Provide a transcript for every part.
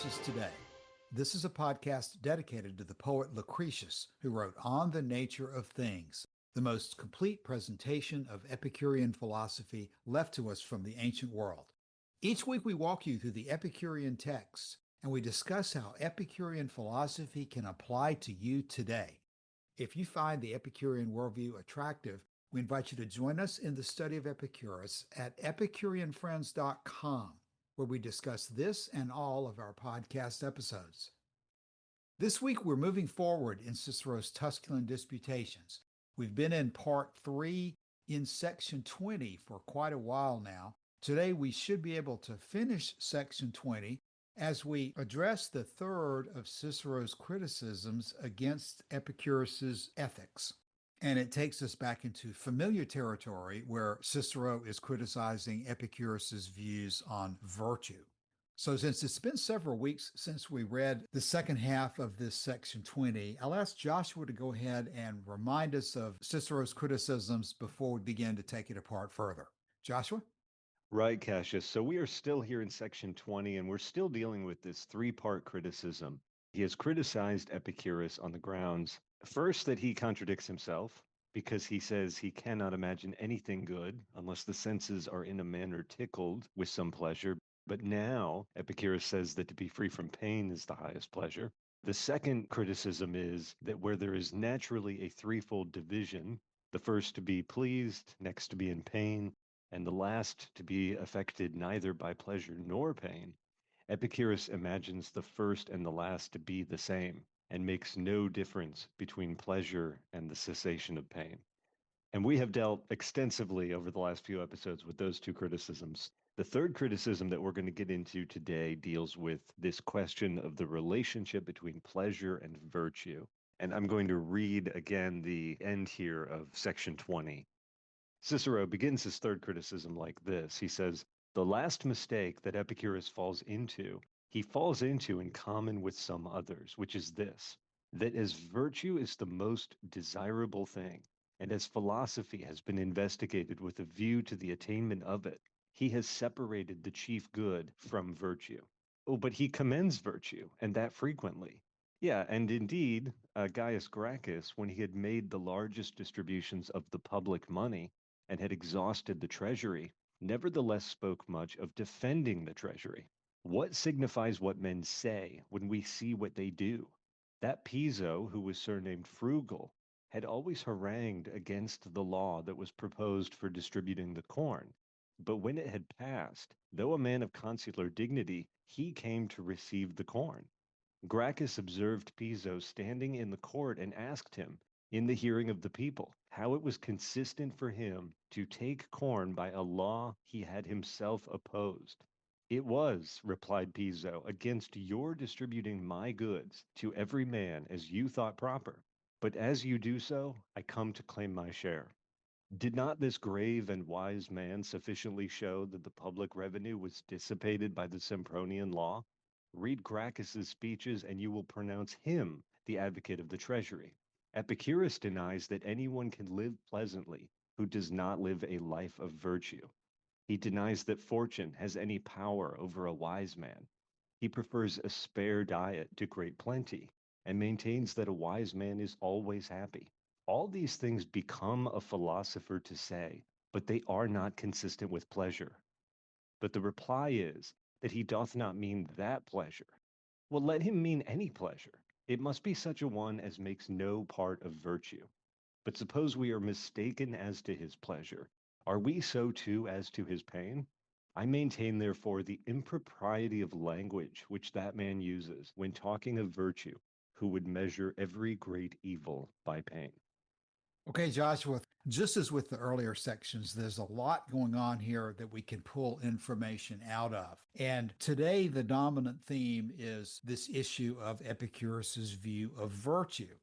Lucretius Today. This is a podcast dedicated to the poet Lucretius, who wrote On the Nature of Things, the most complete presentation of Epicurean philosophy left to us from the ancient world. Each week we walk you through the Epicurean texts, and we discuss how Epicurean philosophy can apply to you today. If you find the Epicurean worldview attractive, we invite you to join us in the study of Epicurus at EpicureanFriends.com, where we discuss this and all of our podcast episodes. This week, we're moving forward in Cicero's Tusculan Disputations. We've been in part 3 in section 20 for quite a while now. Today, we should be able to finish section 20 as we address the third of Cicero's criticisms against Epicurus's ethics. And it takes us back into familiar territory where Cicero is criticizing Epicurus's views on virtue. So since it's been several weeks since we read the second half of this section 20, I'll ask Joshua to go ahead and remind us of Cicero's criticisms before we begin to take it apart further. Joshua? Right, Cassius. So we are still here in section 20, and we're still dealing with this three-part criticism. He has criticized Epicurus on the grounds, first, that he contradicts himself, because he says he cannot imagine anything good unless the senses are in a manner tickled with some pleasure. But now Epicurus says that to be free from pain is the highest pleasure. The second criticism is that where there is naturally a threefold division, the first to be pleased, next to be in pain, and the last to be affected neither by pleasure nor pain, Epicurus imagines the first and the last to be the same, and makes no difference between pleasure and the cessation of pain. And we have dealt extensively over the last few episodes with those two criticisms. The third criticism that we're going to get into today deals with this question of the relationship between pleasure and virtue. And I'm going to read again the end here of section 20. Cicero begins his third criticism like this. He says, "The last mistake that Epicurus he falls into in common with some others, which is this, that as virtue is the most desirable thing, and as philosophy has been investigated with a view to the attainment of it, he has separated the chief good from virtue." Oh, but he commends virtue, and that frequently. Yeah, and indeed, Gaius Gracchus, when he had made the largest distributions of the public money, and had exhausted the treasury, nevertheless spoke much of defending the treasury. What signifies what men say when we see what they do? That Piso, who was surnamed Frugal, had always harangued against the law that was proposed for distributing the corn. But when it had passed, though a man of consular dignity, he came to receive the corn. Gracchus observed Piso standing in the court and asked him, in the hearing of the people, how it was consistent for him to take corn by a law he had himself opposed. "It was," replied Piso, "against your distributing my goods to every man as you thought proper. But as you do so, I come to claim my share." Did not this grave and wise man sufficiently show that the public revenue was dissipated by the Sempronian law? Read Gracchus's speeches and you will pronounce him the advocate of the treasury. Epicurus denies that anyone can live pleasantly who does not live a life of virtue. He denies that fortune has any power over a wise man. He prefers a spare diet to great plenty, and maintains that a wise man is always happy. All these things become a philosopher to say, but they are not consistent with pleasure. But the reply is that he doth not mean that pleasure. Well, let him mean any pleasure. It must be such a one as makes no part of virtue. But suppose we are mistaken as to his pleasure. Are we so too as to his pain? I maintain, therefore, the impropriety of language which that man uses when talking of virtue, who would measure every great evil by pain. Okay, Joshua, just as with the earlier sections, there's a lot going on here that we can pull information out of. And today, the dominant theme is this issue of Epicurus's view of virtue.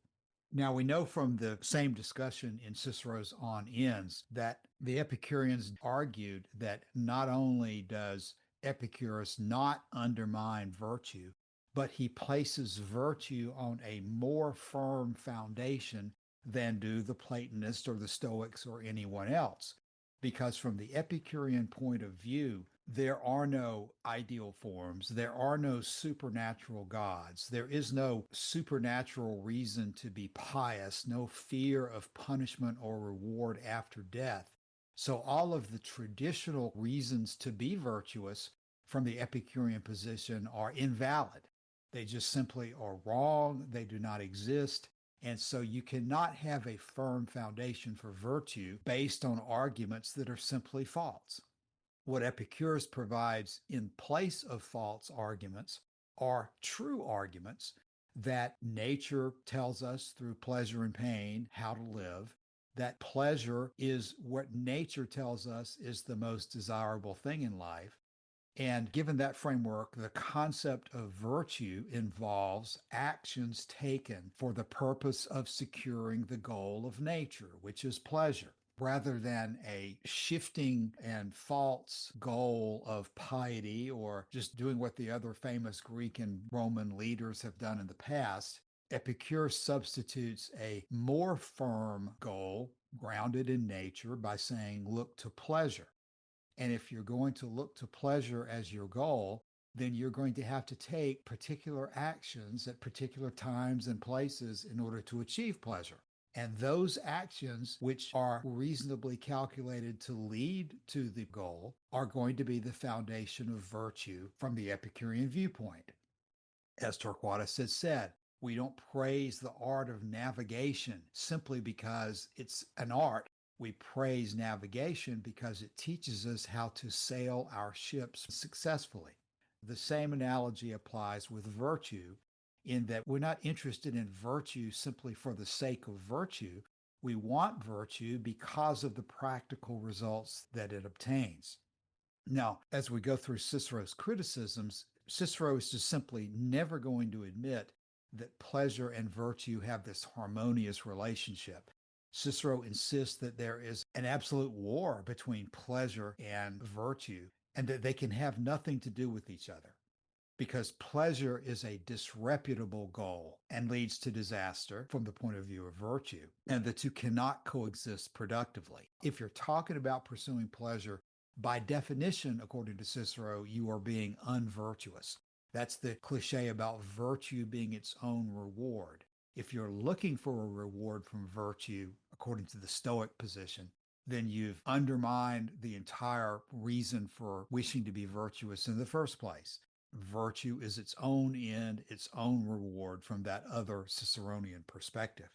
Now, we know from the same discussion in Cicero's On Ends that the Epicureans argued that not only does Epicurus not undermine virtue, but he places virtue on a more firm foundation than do the Platonists or the Stoics or anyone else. Because from the Epicurean point of view, There are no ideal forms. There are no supernatural gods. There is no supernatural reason to be pious, no fear of punishment or reward after death. So, all of the traditional reasons to be virtuous from the Epicurean position are invalid. They just simply are wrong. They do not exist. And so you cannot have a firm foundation for virtue based on arguments that are simply false. What Epicurus provides in place of false arguments are true arguments that nature tells us through pleasure and pain how to live, that pleasure is what nature tells us is the most desirable thing in life. And given that framework, the concept of virtue involves actions taken for the purpose of securing the goal of nature, which is pleasure, rather than a shifting and false goal of piety or just doing what the other famous Greek and Roman leaders have done in the past. Epicurus substitutes a more firm goal grounded in nature by saying, look to pleasure. And if you're going to look to pleasure as your goal, then you're going to have to take particular actions at particular times and places in order to achieve pleasure. And those actions, which are reasonably calculated to lead to the goal, are going to be the foundation of virtue from the Epicurean viewpoint. As Torquatus has said, we don't praise the art of navigation simply because it's an art. We praise navigation because it teaches us how to sail our ships successfully. The same analogy applies with virtue, in that we're not interested in virtue simply for the sake of virtue. We want virtue because of the practical results that it obtains. Now, as we go through Cicero's criticisms, Cicero is just simply never going to admit that pleasure and virtue have this harmonious relationship. Cicero insists that there is an absolute war between pleasure and virtue and that they can have nothing to do with each other, because pleasure is a disreputable goal and leads to disaster from the point of view of virtue, and the two cannot coexist productively. If you're talking about pursuing pleasure, by definition, according to Cicero, you are being unvirtuous. That's the cliche about virtue being its own reward. If you're looking for a reward from virtue, according to the Stoic position, then you've undermined the entire reason for wishing to be virtuous in the first place. Virtue is its own end, its own reward from that other Ciceronian perspective.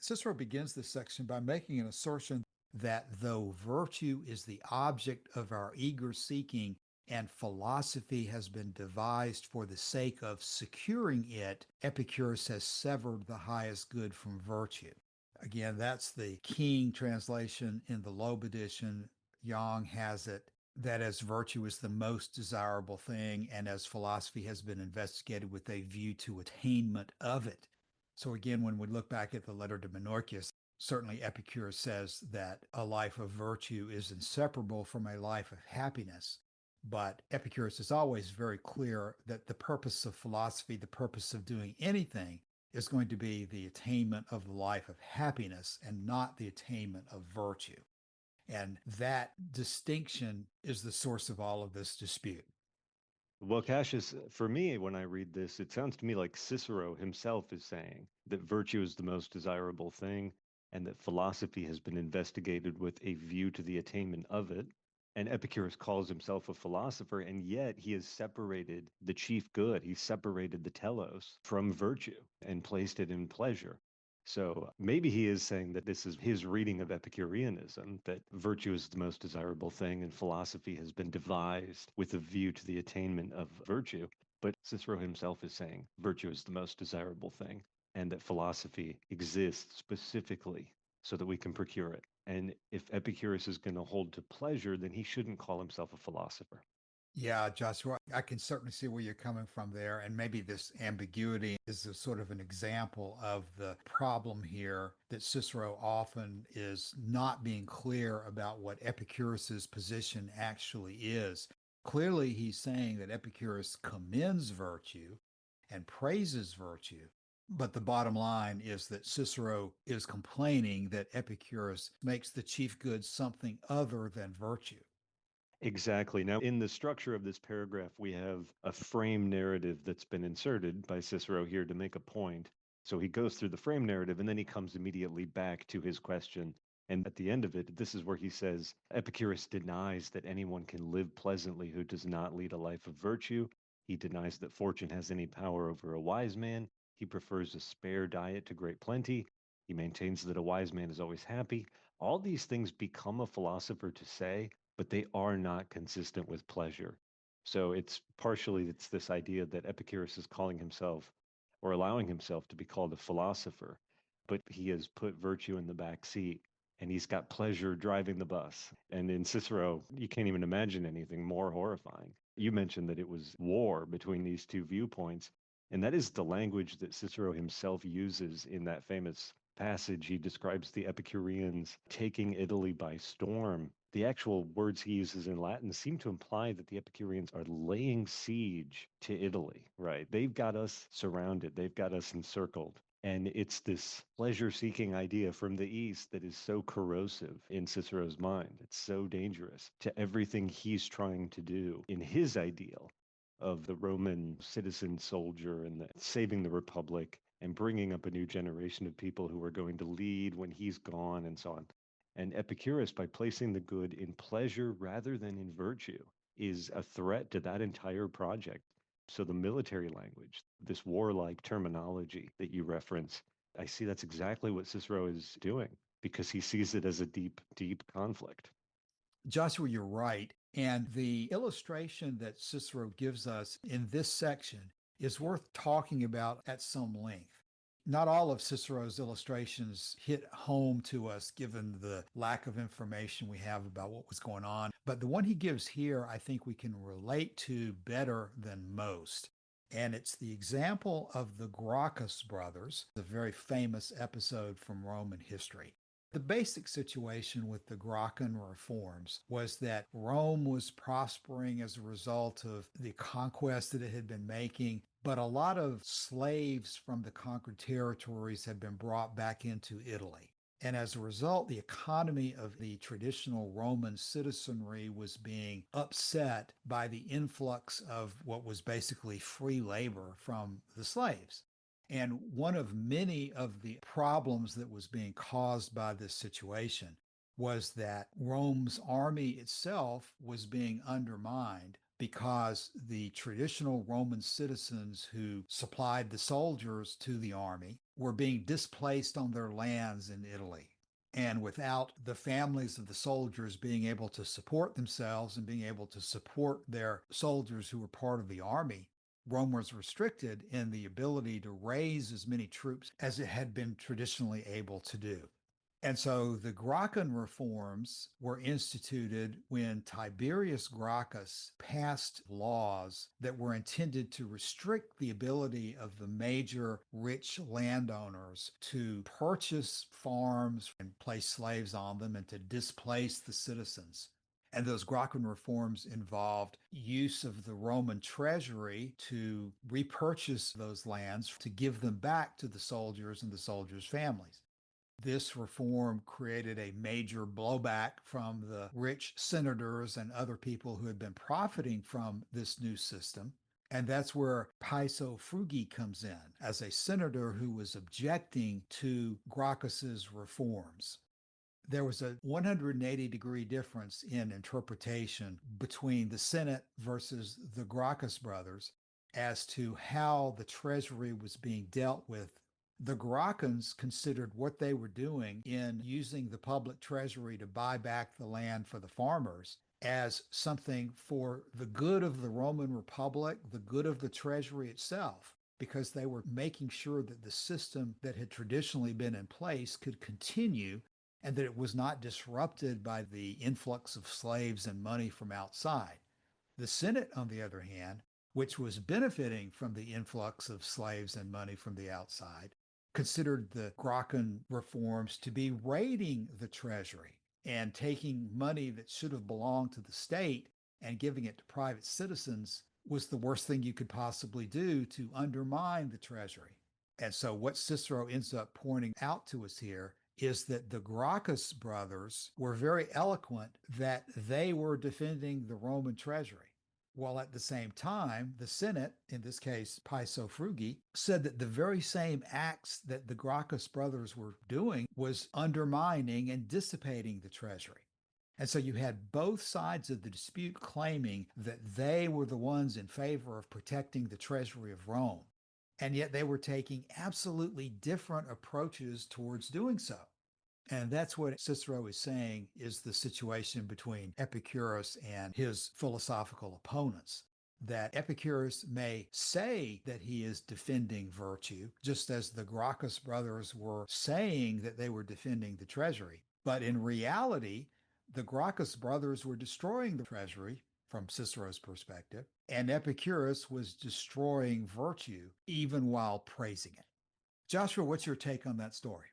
Cicero begins this section by making an assertion that though virtue is the object of our eager seeking and philosophy has been devised for the sake of securing it, Epicurus has severed the highest good from virtue. Again, that's the King translation in the Loeb edition. Young has it that as virtue is the most desirable thing, and as philosophy has been investigated with a view to attainment of it. So again, when we look back at the letter to Menorchius, certainly Epicurus says that a life of virtue is inseparable from a life of happiness. But Epicurus is always very clear that the purpose of philosophy, the purpose of doing anything, is going to be the attainment of the life of happiness and not the attainment of virtue. And that distinction is the source of all of this dispute. Well, Cassius, for me, when I read this, it sounds to me like Cicero himself is saying that virtue is the most desirable thing and that philosophy has been investigated with a view to the attainment of it. And Epicurus calls himself a philosopher, and yet he has separated the chief good. He's separated the telos from virtue and placed it in pleasure. So maybe he is saying that this is his reading of Epicureanism, that virtue is the most desirable thing and philosophy has been devised with a view to the attainment of virtue. But Cicero himself is saying virtue is the most desirable thing and that philosophy exists specifically so that we can procure it. And if Epicurus is going to hold to pleasure, then he shouldn't call himself a philosopher. Yeah, Joshua, I can certainly see where you're coming from there. And maybe this ambiguity is a sort of an example of the problem here, that Cicero often is not being clear about what Epicurus's position actually is. Clearly, he's saying that Epicurus commends virtue and praises virtue. But the bottom line is that Cicero is complaining that Epicurus makes the chief good something other than virtue. Exactly. Now, in the structure of this paragraph, we have a frame narrative that's been inserted by Cicero here to make a point. So he goes through the frame narrative and then he comes immediately back to his question. And at the end of it, this is where he says Epicurus denies that anyone can live pleasantly who does not lead a life of virtue. He denies that fortune has any power over a wise man. He prefers a spare diet to great plenty. He maintains that a wise man is always happy. All these things become a philosopher to say, but they are not consistent with pleasure. So it's this idea that Epicurus is calling himself or allowing himself to be called a philosopher, but he has put virtue in the back seat and he's got pleasure driving the bus. And in Cicero, you can't even imagine anything more horrifying. You mentioned that it was war between these two viewpoints, and that is the language that Cicero himself uses in that famous passage. He describes the Epicureans taking Italy by storm. The actual words he uses in Latin seem to imply that the Epicureans are laying siege to Italy, right? They've got us surrounded, they've got us encircled. And it's this pleasure seeking idea from the East that is so corrosive in Cicero's mind. It's so dangerous to everything he's trying to do in his ideal of the Roman citizen soldier and saving the Republic and bringing up a new generation of people who are going to lead when he's gone and so on. And Epicurus, by placing the good in pleasure rather than in virtue, is a threat to that entire project. So the military language, this warlike terminology that you reference, I see that's exactly what Cicero is doing because he sees it as a deep, deep conflict. Joshua, you're right. And the illustration that Cicero gives us in this section is worth talking about at some length. Not all of Cicero's illustrations hit home to us given the lack of information we have about what was going on. But the one he gives here, I think we can relate to better than most. And it's the example of the Gracchus brothers, a very famous episode from Roman history. The basic situation with the Gracchian reforms was that Rome was prospering as a result of the conquest that it had been making, but a lot of slaves from the conquered territories had been brought back into Italy. And as a result, the economy of the traditional Roman citizenry was being upset by the influx of what was basically free labor from the slaves. And one of many of the problems that was being caused by this situation was that Rome's army itself was being undermined because the traditional Roman citizens who supplied the soldiers to the army were being displaced on their lands in Italy. And without the families of the soldiers being able to support themselves and being able to support their soldiers who were part of the army, Rome was restricted in the ability to raise as many troops as it had been traditionally able to do. And so the Gracchian reforms were instituted when Tiberius Gracchus passed laws that were intended to restrict the ability of the major rich landowners to purchase farms and place slaves on them and to displace the citizens. And those Gracchian reforms involved use of the Roman treasury to repurchase those lands to give them back to the soldiers and the soldiers' families. This reform created a major blowback from the rich senators and other people who had been profiting from this new system. And that's where Piso Frugi comes in as a senator who was objecting to Gracchus's reforms. There was a 180-degree difference in interpretation between the Senate versus the Gracchus brothers as to how the treasury was being dealt with. The Gracchans considered what they were doing in using the public treasury to buy back the land for the farmers as something for the good of the Roman Republic, the good of the treasury itself, because they were making sure that the system that had traditionally been in place could continue and that it was not disrupted by the influx of slaves and money from outside. The Senate, on the other hand, which was benefiting from the influx of slaves and money from the outside, considered the Gracchian reforms to be raiding the treasury and taking money that should have belonged to the state and giving it to private citizens was the worst thing you could possibly do to undermine the treasury. And so what Cicero ends up pointing out to us here is that the Gracchus brothers were very eloquent that they were defending the Roman treasury, while at the same time, the Senate, in this case, Piso Frugi, said that the very same acts that the Gracchus brothers were doing was undermining and dissipating the treasury. And so you had both sides of the dispute claiming that they were the ones in favor of protecting the treasury of Rome. And yet they were taking absolutely different approaches towards doing so. And that's what Cicero is saying is the situation between Epicurus and his philosophical opponents. That Epicurus may say that he is defending virtue, just as the Gracchus brothers were saying that they were defending the treasury. But in reality, the Gracchus brothers were destroying the treasury from Cicero's perspective, and Epicurus was destroying virtue even while praising it. Joshua, what's your take on that story?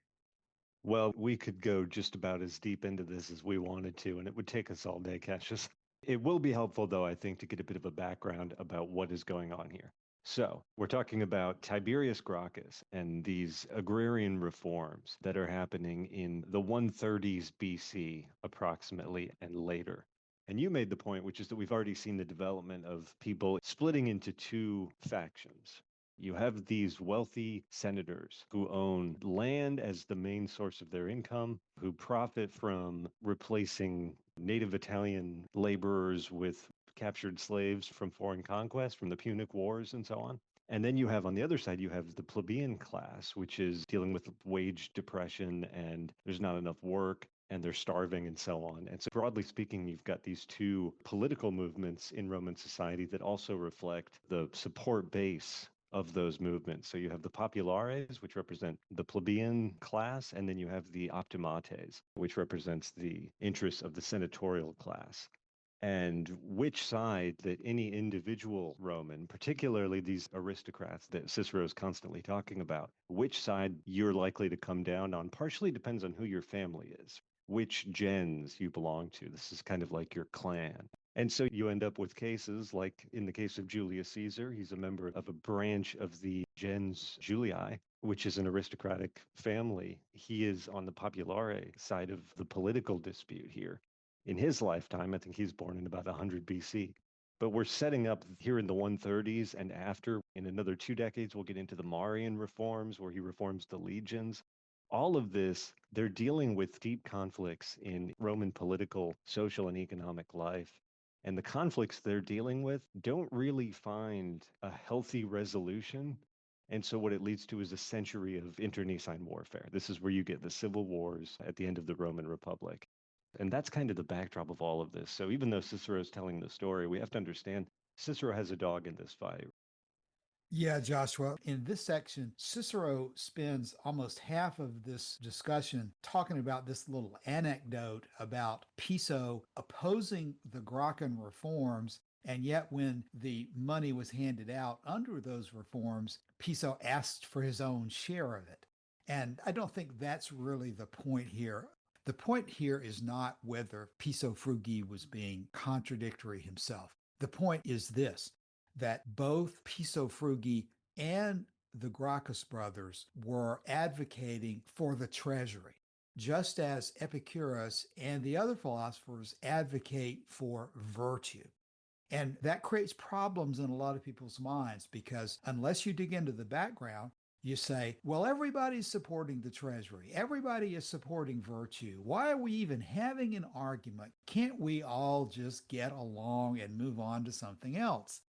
Well, we could go just about as deep into this as we wanted to, and it would take us all day, Cassius. It will be helpful, though, I think, to get a bit of a background about what is going on here. So, we're talking about Tiberius Gracchus and these agrarian reforms that are happening in the 130s BC, approximately, and later. And you made the point, which is that we've already seen the development of people splitting into two factions. You have these wealthy senators who own land as the main source of their income, who profit from replacing native Italian laborers with captured slaves from foreign conquest, from the Punic Wars, and so on. And then you have on the other side, you have the plebeian class, which is dealing with wage depression and there's not enough work and they're starving and so on. And so, broadly speaking, you've got these two political movements in Roman society that also reflect the support base of those movements. So you have the populares, which represent the plebeian class, and then you have the optimates, which represents the interests of the senatorial class. And which side that any individual Roman, particularly these aristocrats that Cicero is constantly talking about, which side you're likely to come down on partially depends on who your family is, which gens you belong to. This is kind of like your clan. And so you end up with cases like in the case of Julius Caesar, he's a member of a branch of the gens Julii, which is an aristocratic family. He is on the populare side of the political dispute here. In his lifetime, I think he's born in about 100 BC. But we're setting up here in the 130s and after, in another 2 decades, we'll get into the Marian reforms where he reforms the legions. All of this, they're dealing with deep conflicts in Roman political, social, and economic life. And the conflicts they're dealing with don't really find a healthy resolution. And so what it leads to is a century of internecine warfare. This is where you get the civil wars at the end of the Roman Republic. And that's kind of the backdrop of all of this. So even though Cicero is telling the story, we have to understand Cicero has a dog in this fight. Yeah, Joshua. In this section, Cicero spends almost half of this discussion talking about this little anecdote about Piso opposing the Gracchian reforms. And yet, when the money was handed out under those reforms, Piso asked for his own share of it. And I don't think that's really the point here. The point here is not whether Piso Frugi was being contradictory himself. The point is this, that both Piso Frugi and the Gracchus brothers were advocating for the treasury, just as Epicurus and the other philosophers advocate for virtue. And that creates problems in a lot of people's minds because unless you dig into the background, you say, well, everybody's supporting the treasury. Everybody is supporting virtue. Why are we even having an argument? Can't we all just get along and move on to something else?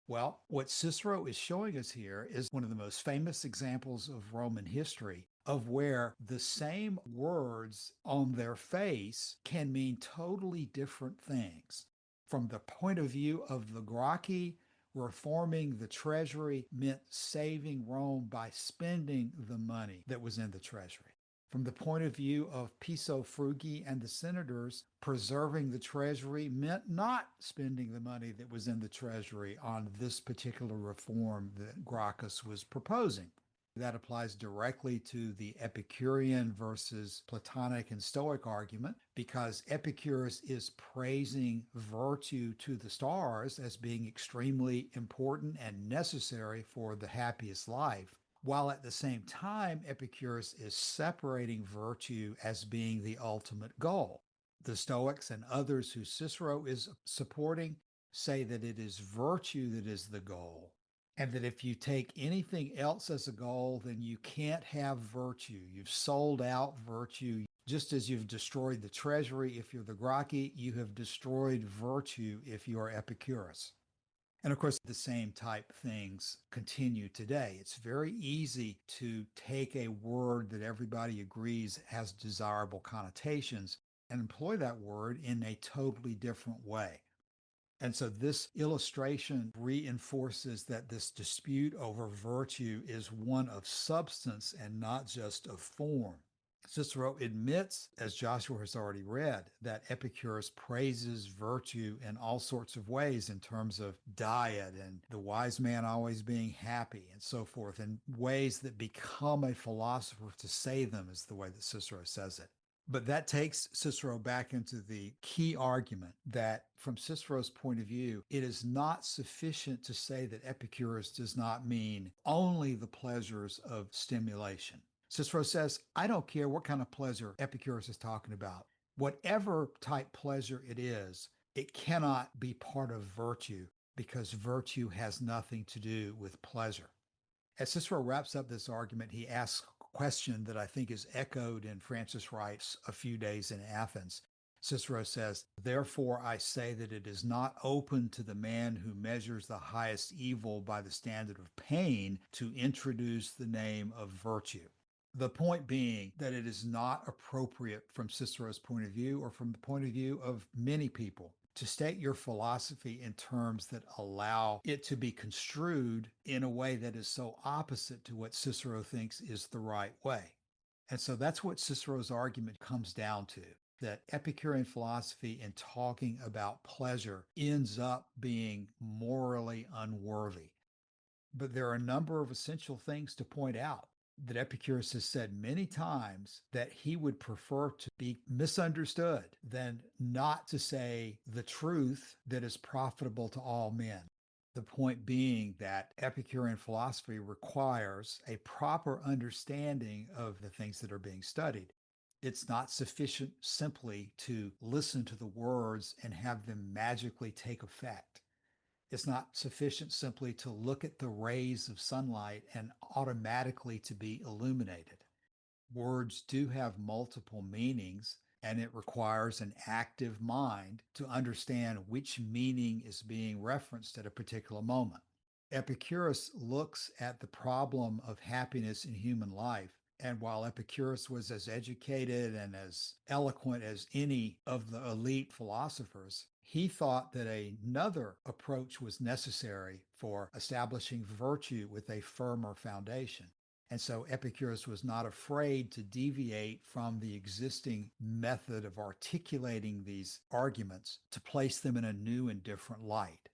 Well, what Cicero is showing us here is one of the most famous examples of Roman history of where the same words on their face can mean totally different things. From the point of view of the Gracchi, reforming the treasury meant saving Rome by spending the money that was in the treasury. From the point of view of Piso Frugi and the senators, preserving the treasury meant not spending the money that was in the treasury on this particular reform that Gracchus was proposing. That applies directly to the Epicurean versus Platonic and Stoic argument because Epicurus is praising virtue to the stars as being extremely important and necessary for the happiest life, while at the same time, Epicurus is separating virtue as being the ultimate goal. The Stoics and others who Cicero is supporting say that it is virtue that is the goal, and that if you take anything else as a goal, then you can't have virtue. You've sold out virtue. Just as you've destroyed the treasury if you're the Gracchi, you have destroyed virtue if you are Epicurus. And of course, the same type things continue today. It's very easy to take a word that everybody agrees has desirable connotations and employ that word in a totally different way. And so this illustration reinforces that this dispute over virtue is one of substance and not just of form. Cicero admits, as Joshua has already read, that Epicurus praises virtue in all sorts of ways in terms of diet and the wise man always being happy and so forth, in ways that become a philosopher to say them, is the way that Cicero says it. But that takes Cicero back into the key argument that, from Cicero's point of view, it is not sufficient to say that Epicurus does not mean only the pleasures of stimulation. Cicero says, I don't care what kind of pleasure Epicurus is talking about. Whatever type pleasure it is, it cannot be part of virtue because virtue has nothing to do with pleasure. As Cicero wraps up this argument, he asks a question that I think is echoed in Francis Wright's A Few Days in Athens. Cicero says, therefore I say that it is not open to the man who measures the highest evil by the standard of pain to introduce the name of virtue. The point being that it is not appropriate from Cicero's point of view, or from the point of view of many people, to state your philosophy in terms that allow it to be construed in a way that is so opposite to what Cicero thinks is the right way. And so that's what Cicero's argument comes down to, that Epicurean philosophy, in talking about pleasure, ends up being morally unworthy. But there are a number of essential things to point out. That Epicurus has said many times that he would prefer to be misunderstood than not to say the truth that is profitable to all men. The point being that Epicurean philosophy requires a proper understanding of the things that are being studied. It's not sufficient simply to listen to the words and have them magically take effect. It's not sufficient simply to look at the rays of sunlight and automatically to be illuminated. Words do have multiple meanings, and it requires an active mind to understand which meaning is being referenced at a particular moment. Epicurus looks at the problem of happiness in human life. And while Epicurus was as educated and as eloquent as any of the elite philosophers, he thought that another approach was necessary for establishing virtue with a firmer foundation. And so Epicurus was not afraid to deviate from the existing method of articulating these arguments to place them in a new and different light.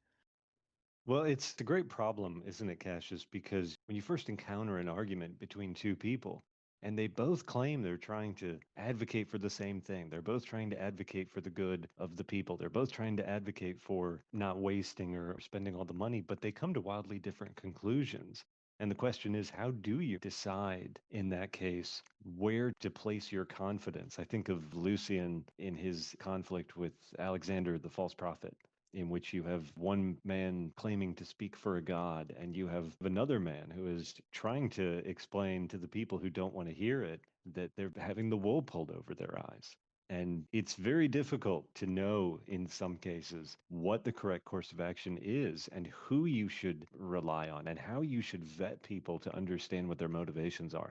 Well, it's a great problem, isn't it, Cassius? Because when you first encounter an argument between two people, and they both claim they're trying to advocate for the same thing, they're both trying to advocate for the good of the people, they're both trying to advocate for not wasting or spending all the money, but they come to wildly different conclusions. And the question is, how do you decide in that case where to place your confidence? I think of Lucian in his conflict with Alexander, the false prophet, in which you have one man claiming to speak for a god, and you have another man who is trying to explain to the people who don't want to hear it that they're having the wool pulled over their eyes. And it's very difficult to know in some cases what the correct course of action is and who you should rely on and how you should vet people to understand what their motivations are.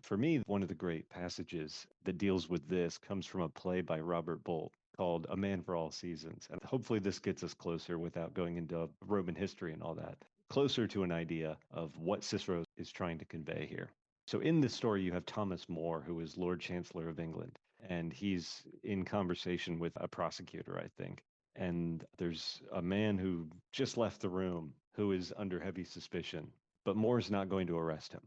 For me, one of the great passages that deals with this comes from a play by Robert Bolt called A Man for All Seasons. And hopefully this gets us closer, without going into Roman history and all that, closer to an idea of what Cicero is trying to convey here. So in this story, you have Thomas More, who is Lord Chancellor of England, and he's in conversation with a prosecutor, I think. And there's a man who just left the room who is under heavy suspicion, but Moore's not going to arrest him.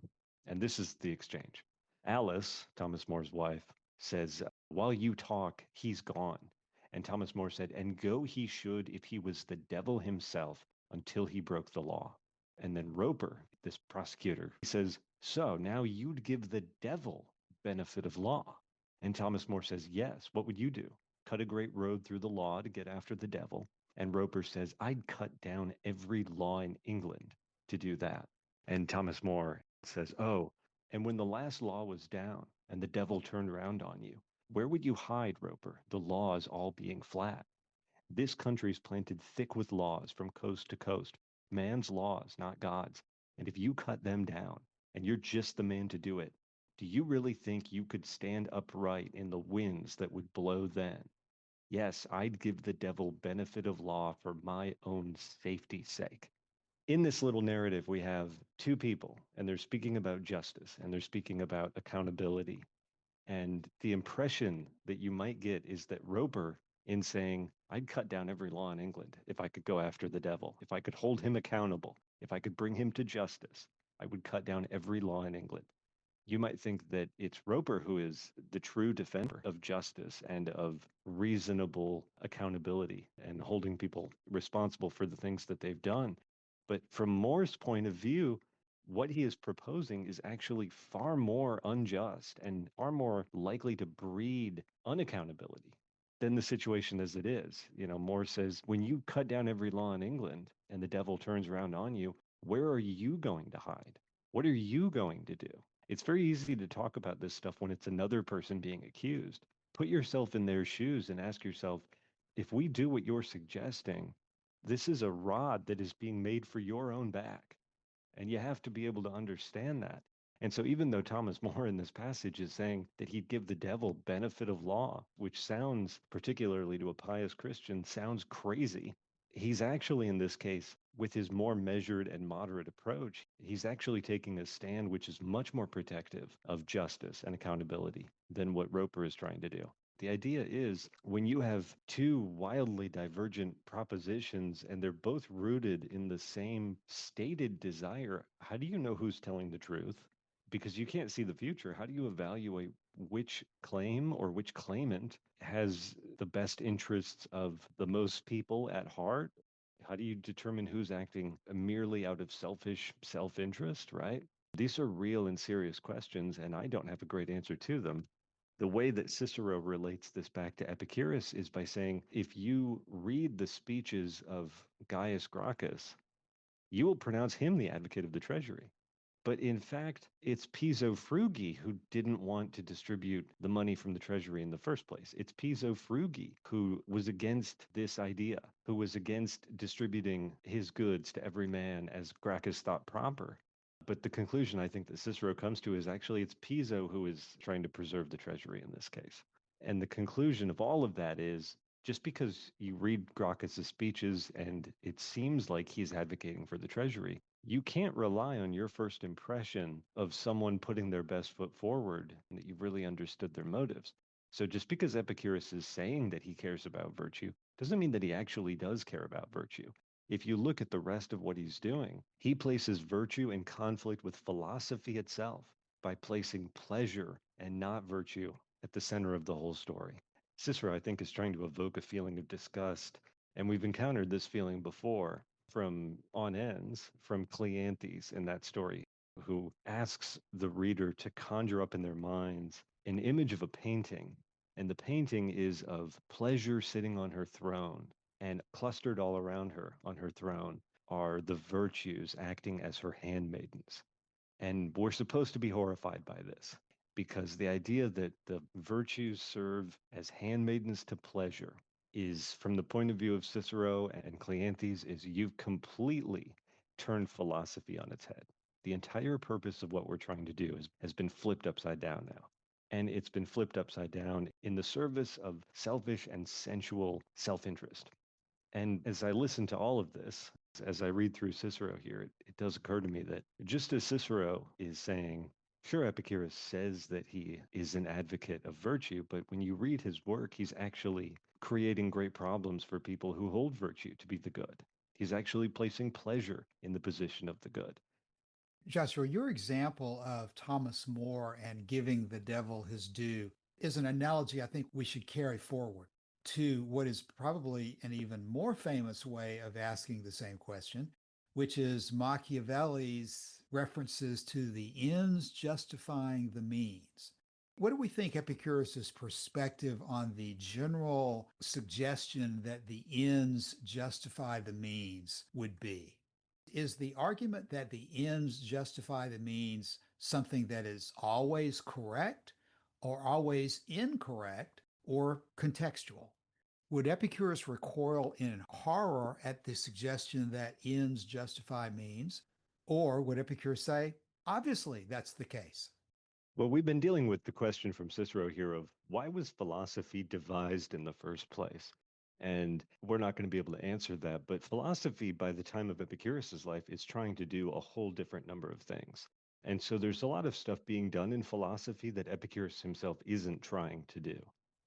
And this is the exchange. Alice, Thomas More's wife, says, while you talk, he's gone. And Thomas More said, and go he should if he was the devil himself until he broke the law. And then Roper this prosecutor. He says, so now you'd give the devil benefit of law. And Thomas More says, yes. What would you do? Cut a great road through the law to get after the devil. And Roper says, I'd cut down every law in England to do that. And Thomas More says, oh, and when the last law was down and the devil turned around on you, where would you hide, Roper, the laws all being flat? This country's planted thick with laws from coast to coast, man's laws, not God's. And if you cut them down, and you're just the man to do it, do you really think you could stand upright in the winds that would blow then? Yes, I'd give the devil benefit of law for my own safety's sake. In this little narrative, we have two people, and they're speaking about justice, and they're speaking about accountability. And the impression that you might get is that Roper, in saying, I'd cut down every law in England if I could go after the devil, if I could hold him accountable, if I could bring him to justice, I would cut down every law in England. You might think that it's Roper who is the true defender of justice and of reasonable accountability and holding people responsible for the things that they've done. But from More's point of view, what he is proposing is actually far more unjust and far more likely to breed unaccountability than the situation as it is. You know, More says, when you cut down every law in England and the devil turns around on you, where are you going to hide? What are you going to do? It's very easy to talk about this stuff when it's another person being accused. Put yourself in their shoes and ask yourself, if we do what you're suggesting, this is a rod that is being made for your own back. And you have to be able to understand that. And so even though Thomas More in this passage is saying that he'd give the devil benefit of law, which sounds, particularly to a pious Christian, sounds crazy, he's actually in this case, with his more measured and moderate approach, he's actually taking a stand which is much more protective of justice and accountability than what Roper is trying to do. The idea is when you have two wildly divergent propositions and they're both rooted in the same stated desire, how do you know who's telling the truth? Because you can't see the future. How do you evaluate which claim or which claimant has the best interests of the most people at heart? How do you determine who's acting merely out of selfish self-interest, right? These are real and serious questions, and I don't have a great answer to them. The way that Cicero relates this back to Epicurus is by saying, if you read the speeches of Gaius Gracchus, you will pronounce him the advocate of the treasury. But in fact, it's Piso Frugi who didn't want to distribute the money from the treasury in the first place. It's Piso Frugi who was against this idea, who was against distributing his goods to every man as Gracchus thought proper. But the conclusion I think that Cicero comes to is actually it's Piso who is trying to preserve the treasury in this case. And the conclusion of all of that is just because you read Gracchus's speeches and it seems like he's advocating for the treasury, you can't rely on your first impression of someone putting their best foot forward and that you've really understood their motives. So just because Epicurus is saying that he cares about virtue doesn't mean that he actually does care about virtue. If you look at the rest of what he's doing, he places virtue in conflict with philosophy itself by placing pleasure and not virtue at the center of the whole story. Cicero, I think, is trying to evoke a feeling of disgust, and we've encountered this feeling before from on ends, from Cleanthes in that story, who asks the reader to conjure up in their minds an image of a painting. And the painting is of pleasure sitting on her throne, and clustered all around her on her throne are the virtues acting as her handmaidens. And we're supposed to be horrified by this because the idea that the virtues serve as handmaidens to pleasure is, from the point of view of Cicero and Cleanthes, is you've completely turned philosophy on its head. The entire purpose of what we're trying to do has been flipped upside down now. And it's been flipped upside down in the service of selfish and sensual self-interest. And as I listen to all of this, as I read through Cicero here, it does occur to me that just as Cicero is saying, sure, Epicurus says that he is an advocate of virtue, but when you read his work, he's actually creating great problems for people who hold virtue to be the good. He's actually placing pleasure in the position of the good. Joshua, your example of Thomas More and giving the devil his due is an analogy I think we should carry forward to what is probably an even more famous way of asking the same question, which is Machiavelli's references to the ends justifying the means. What do we think Epicurus's perspective on the general suggestion that the ends justify the means would be? Is the argument that the ends justify the means something that is always correct or always incorrect or contextual? Would Epicurus recoil in horror at the suggestion that ends justify means? Or would Epicurus say, obviously, that's the case? Well, we've been dealing with the question from Cicero here of why was philosophy devised in the first place? And we're not going to be able to answer that. But philosophy, by the time of Epicurus's life, is trying to do a whole different number of things. And so there's a lot of stuff being done in philosophy that Epicurus himself isn't trying to do.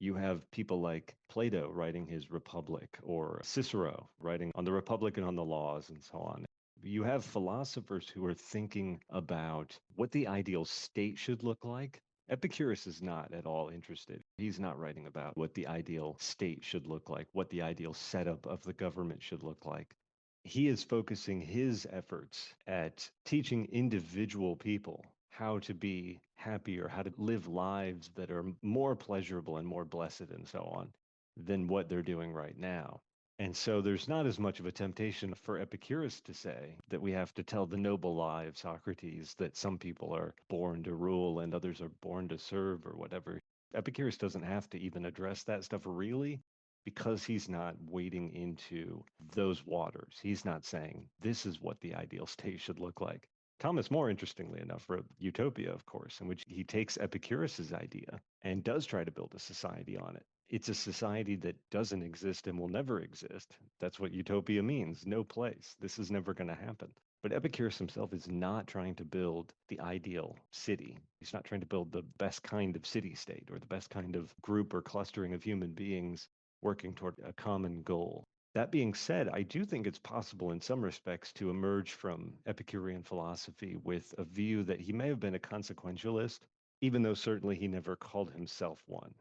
You have people like Plato writing his Republic, or Cicero writing on the Republic and on the laws and so on. You have philosophers who are thinking about what the ideal state should look like. Epicurus is not at all interested. He's not writing about what the ideal state should look like, what the ideal setup of the government should look like. He is focusing his efforts at teaching individual people how to be happier, how to live lives that are more pleasurable and more blessed and so on than what they're doing right now. And so there's not as much of a temptation for Epicurus to say that we have to tell the noble lie of Socrates, that some people are born to rule and others are born to serve or whatever. Epicurus doesn't have to even address that stuff really because he's not wading into those waters. He's not saying this is what the ideal state should look like. Thomas More, interestingly enough, wrote Utopia, of course, in which he takes Epicurus's idea and does try to build a society on it. It's a society that doesn't exist and will never exist. That's what utopia means, no place. This is never going to happen. But Epicurus himself is not trying to build the ideal city. He's not trying to build the best kind of city state or the best kind of group or clustering of human beings working toward a common goal. That being said, I do think it's possible in some respects to emerge from Epicurean philosophy with a view that he may have been a consequentialist, even though certainly he never called himself one.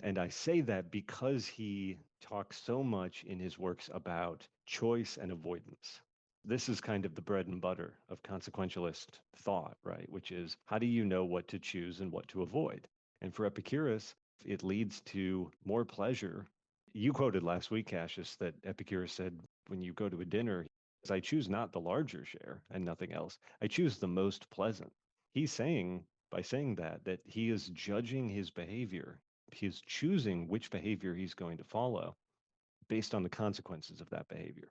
And I say that because he talks so much in his works about choice and avoidance. This is kind of the bread and butter of consequentialist thought, right? Which is how do you know what to choose and what to avoid? And for Epicurus, it leads to more pleasure. You quoted last week, Cassius, that Epicurus said, when you go to a dinner, I choose not the larger share and nothing else. I choose the most pleasant. He's saying, by saying that he is judging his behavior. He's choosing which behavior he's going to follow based on the consequences of that behavior.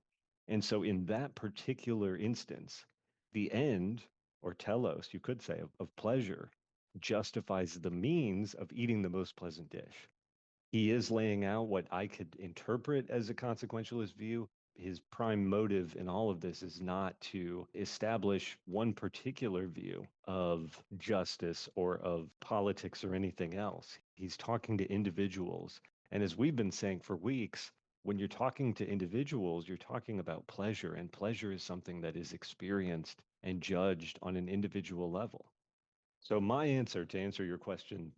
And so in that particular instance, the end, or telos, you could say, of pleasure justifies the means of eating the most pleasant dish. He is laying out what I could interpret as a consequentialist view. His prime motive in all of this is not to establish one particular view of justice or of politics or anything else. He's talking to individuals. And as we've been saying for weeks, when you're talking to individuals, you're talking about pleasure, and pleasure is something that is experienced and judged on an individual level. So my answer, to answer your question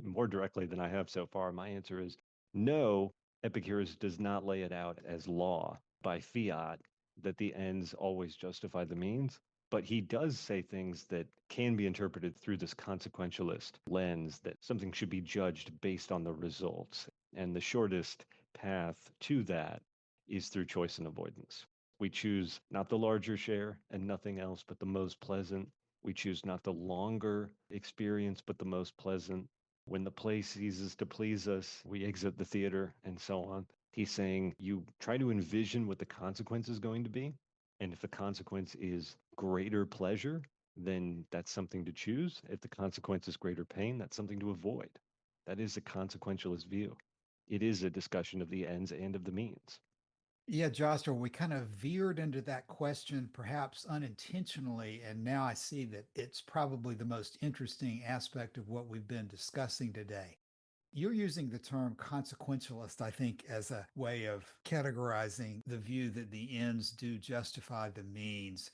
more directly than I have so far, my answer is no, Epicurus does not lay it out as law by fiat that the ends always justify the means, but he does say things that can be interpreted through this consequentialist lens, that something should be judged based on the results. And the shortest path to that is through choice and avoidance. We choose not the larger share and nothing else, but the most pleasant. We choose not the longer experience, but the most pleasant. When the play ceases to please us, we exit the theater and so on. He's saying you try to envision what the consequence is going to be. And if the consequence is greater pleasure, then that's something to choose. If the consequence is greater pain, that's something to avoid. That is a consequentialist view. It is a discussion of the ends and of the means. Yeah, Joster, we kind of veered into that question perhaps unintentionally, and now I see that it's probably the most interesting aspect of what we've been discussing today. You're using the term consequentialist, I think, as a way of categorizing the view that the ends do justify the means.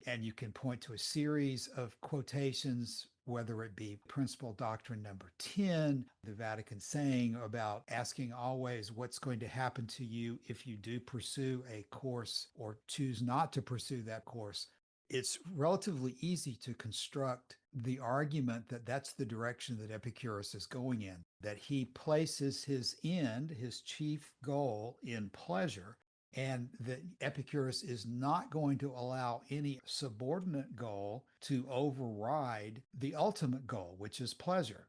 And you can point to a series of quotations, whether it be Principal Doctrine number 10, the Vatican saying about asking always what's going to happen to you if you do pursue a course or choose not to pursue that course. It's relatively easy to construct the argument that that's the direction that Epicurus is going in, that he places his end, his chief goal, in pleasure, and that Epicurus is not going to allow any subordinate goal to override the ultimate goal, which is pleasure.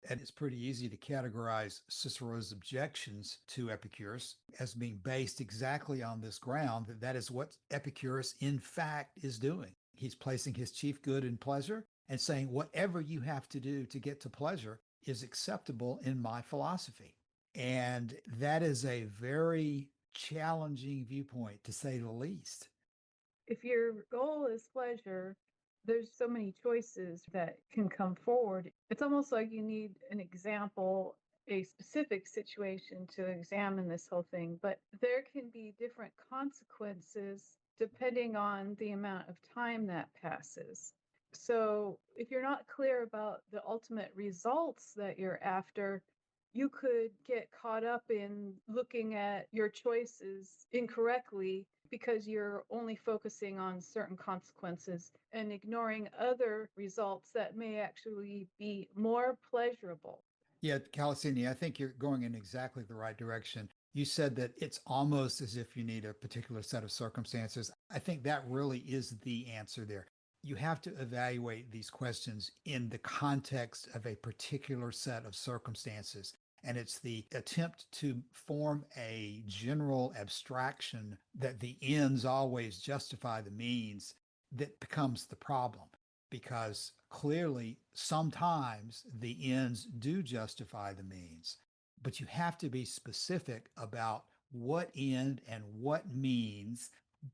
And it's pretty easy to categorize Cicero's objections to Epicurus as being based exactly on this ground that that is what Epicurus, in fact, is doing. He's placing his chief good in pleasure and saying, whatever you have to do to get to pleasure is acceptable in my philosophy. And that is a very challenging viewpoint, to say the least. If your goal is pleasure, there's so many choices that can come forward. It's almost like you need an example, a specific situation to examine this whole thing, but there can be different consequences depending on the amount of time that passes. So if you're not clear about the ultimate results that you're after, you could get caught up in looking at your choices incorrectly because you're only focusing on certain consequences and ignoring other results that may actually be more pleasurable. Yeah, Calasini, I think you're going in exactly the right direction. You said that it's almost as if you need a particular set of circumstances. I think that really is the answer there. You have to evaluate these questions in the context of a particular set of circumstances. And it's the attempt to form a general abstraction that the ends always justify the means that becomes the problem. Because clearly, sometimes the ends do justify the means, but you have to be specific about what end and what means,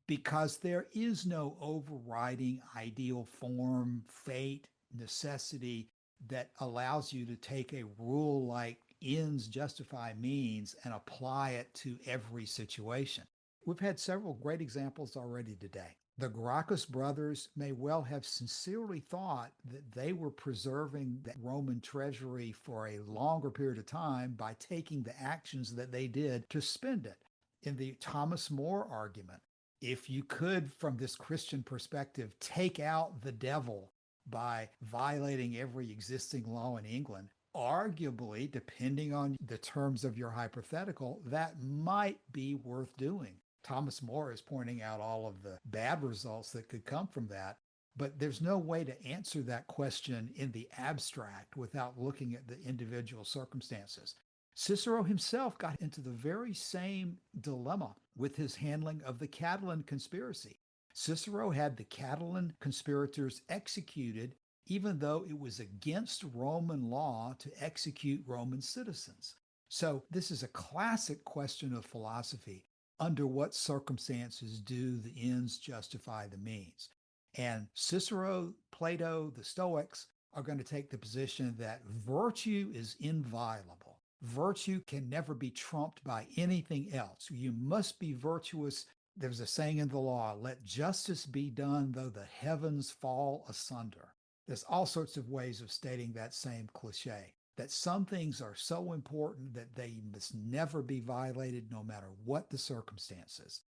because there is no overriding ideal form, fate, necessity that allows you to take a rule like ends justify means and apply it to every situation. We've had several great examples already today. The Gracchus brothers may well have sincerely thought that they were preserving the Roman treasury for a longer period of time by taking the actions that they did to spend it. In the Thomas More argument, if you could, from this Christian perspective, take out the devil by violating every existing law in England, arguably, depending on the terms of your hypothetical, that might be worth doing. Thomas More is pointing out all of the bad results that could come from that, but there's no way to answer that question in the abstract without looking at the individual circumstances. Cicero himself got into the very same dilemma with his handling of the Catiline conspiracy. Cicero had the Catiline conspirators executed even though it was against Roman law to execute Roman citizens. So this is a classic question of philosophy. Under what circumstances do the ends justify the means? And Cicero, Plato, the Stoics are going to take the position that virtue is inviolable. Virtue can never be trumped by anything else. You must be virtuous. There's a saying in the law, let justice be done though the heavens fall asunder. There's all sorts of ways of stating that same cliche, that some things are so important that they must never be violated no matter what the circumstances.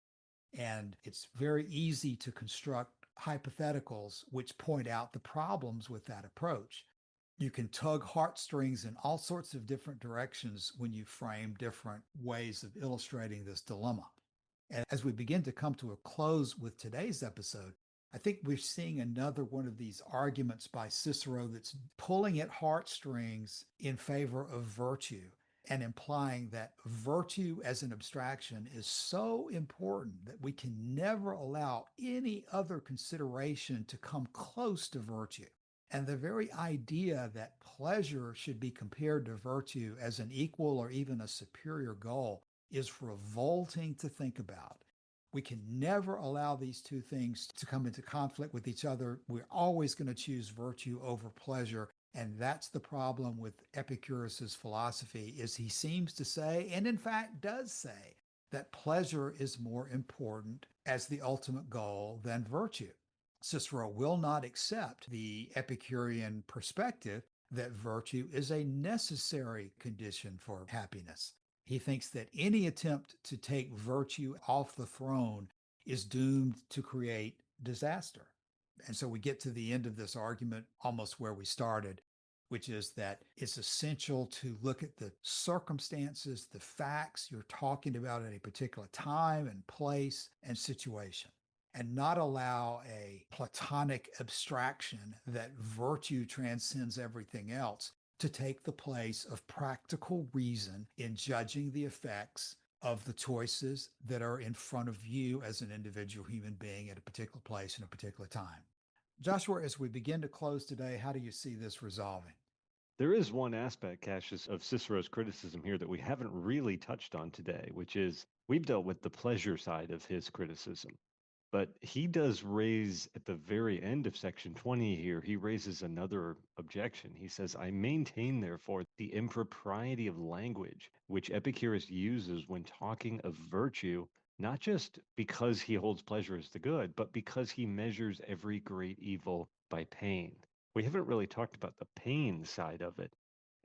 And it's very easy to construct hypotheticals which point out the problems with that approach. You can tug heartstrings in all sorts of different directions when you frame different ways of illustrating this dilemma. And as we begin to come to a close with today's episode, I think we're seeing another one of these arguments by Cicero that's pulling at heartstrings in favor of virtue and implying that virtue as an abstraction is so important that we can never allow any other consideration to come close to virtue. And the very idea that pleasure should be compared to virtue as an equal or even a superior goal is revolting to think about. We can never allow these two things to come into conflict with each other. We're always going to choose virtue over pleasure. And that's the problem with Epicurus's philosophy, is he seems to say, and in fact does say, that pleasure is more important as the ultimate goal than virtue. Cicero will not accept the Epicurean perspective that virtue is a necessary condition for happiness. He thinks that any attempt to take virtue off the throne is doomed to create disaster. And so we get to the end of this argument almost where we started, which is that it's essential to look at the circumstances, the facts you're talking about at a particular time and place and situation, and not allow a Platonic abstraction that virtue transcends everything else to take the place of practical reason in judging the effects of the choices that are in front of you as an individual human being at a particular place in a particular time. Joshua, as we begin to close today, how do you see this resolving? There is one aspect, Cassius, of Cicero's criticism here that we haven't really touched on today, which is we've dealt with the pleasure side of his criticism. But he does raise at the very end of section 20 here, he raises another objection. He says, I maintain, therefore, the impropriety of language which Epicurus uses when talking of virtue, not just because he holds pleasure as the good, but because he measures every great evil by pain. We haven't really talked about the pain side of it.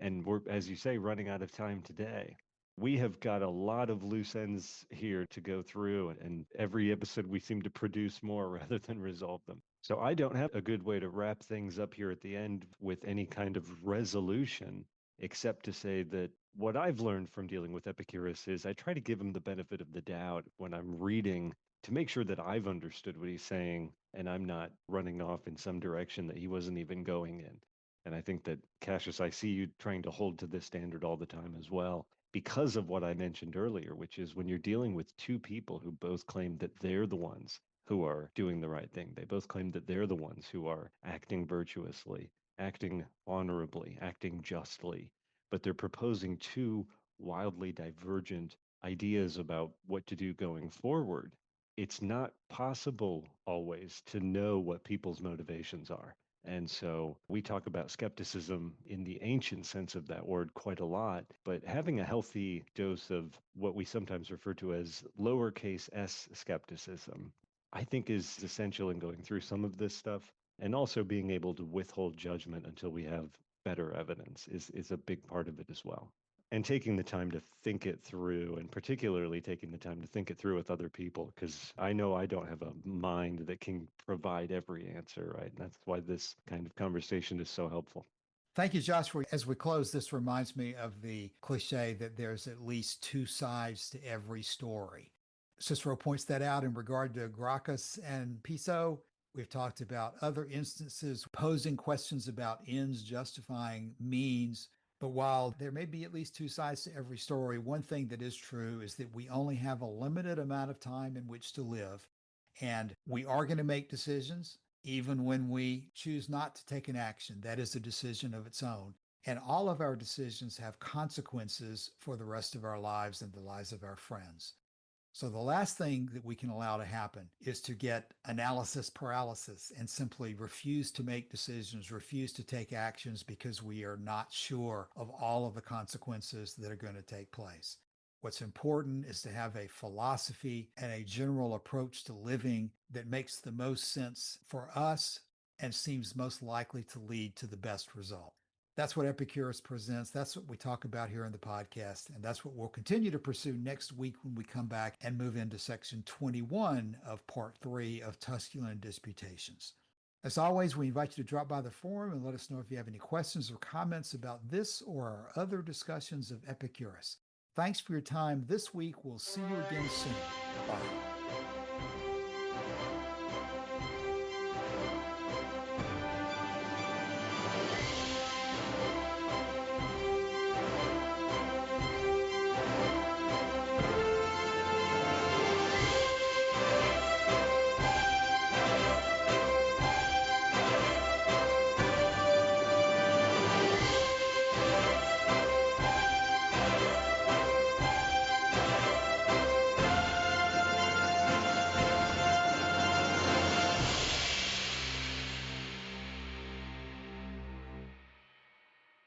And we're, as you say, running out of time today. We have got a lot of loose ends here to go through, and every episode we seem to produce more rather than resolve them. So I don't have a good way to wrap things up here at the end with any kind of resolution, except to say that what I've learned from dealing with Epicurus is I try to give him the benefit of the doubt when I'm reading to make sure that I've understood what he's saying and I'm not running off in some direction that he wasn't even going in. And I think that, Cassius, I see you trying to hold to this standard all the time as well, because of what I mentioned earlier, which is when you're dealing with two people who both claim that they're the ones who are doing the right thing, they both claim that they're the ones who are acting virtuously, acting honorably, acting justly, but they're proposing two wildly divergent ideas about what to do going forward. It's not possible always to know what people's motivations are. And so we talk about skepticism in the ancient sense of that word quite a lot, but having a healthy dose of what we sometimes refer to as lowercase s skepticism, I think is essential in going through some of this stuff. And also being able to withhold judgment until we have better evidence is a big part of it as well. And taking the time to think it through, and particularly taking the time to think it through with other people, because I know I don't have a mind that can provide every answer, right? And that's why this kind of conversation is so helpful. Thank you, Joshua. As we close, this reminds me of the cliche that there's at least two sides to every story. Cicero points that out in regard to Gracchus and Piso. We've talked about other instances posing questions about ends justifying means. But while there may be at least two sides to every story, one thing that is true is that we only have a limited amount of time in which to live. And we are going to make decisions, even when we choose not to take an action. That is a decision of its own. And all of our decisions have consequences for the rest of our lives and the lives of our friends. So the last thing that we can allow to happen is to get analysis paralysis and simply refuse to make decisions, refuse to take actions because we are not sure of all of the consequences that are going to take place. What's important is to have a philosophy and a general approach to living that makes the most sense for us and seems most likely to lead to the best result. That's what Epicurus presents. That's what we talk about here in the podcast. And that's what we'll continue to pursue next week when we come back and move into section 21 of part 3 of Tusculan Disputations. As always, we invite you to drop by the forum and let us know if you have any questions or comments about this or our other discussions of Epicurus. Thanks for your time this week. We'll see you again soon. Bye.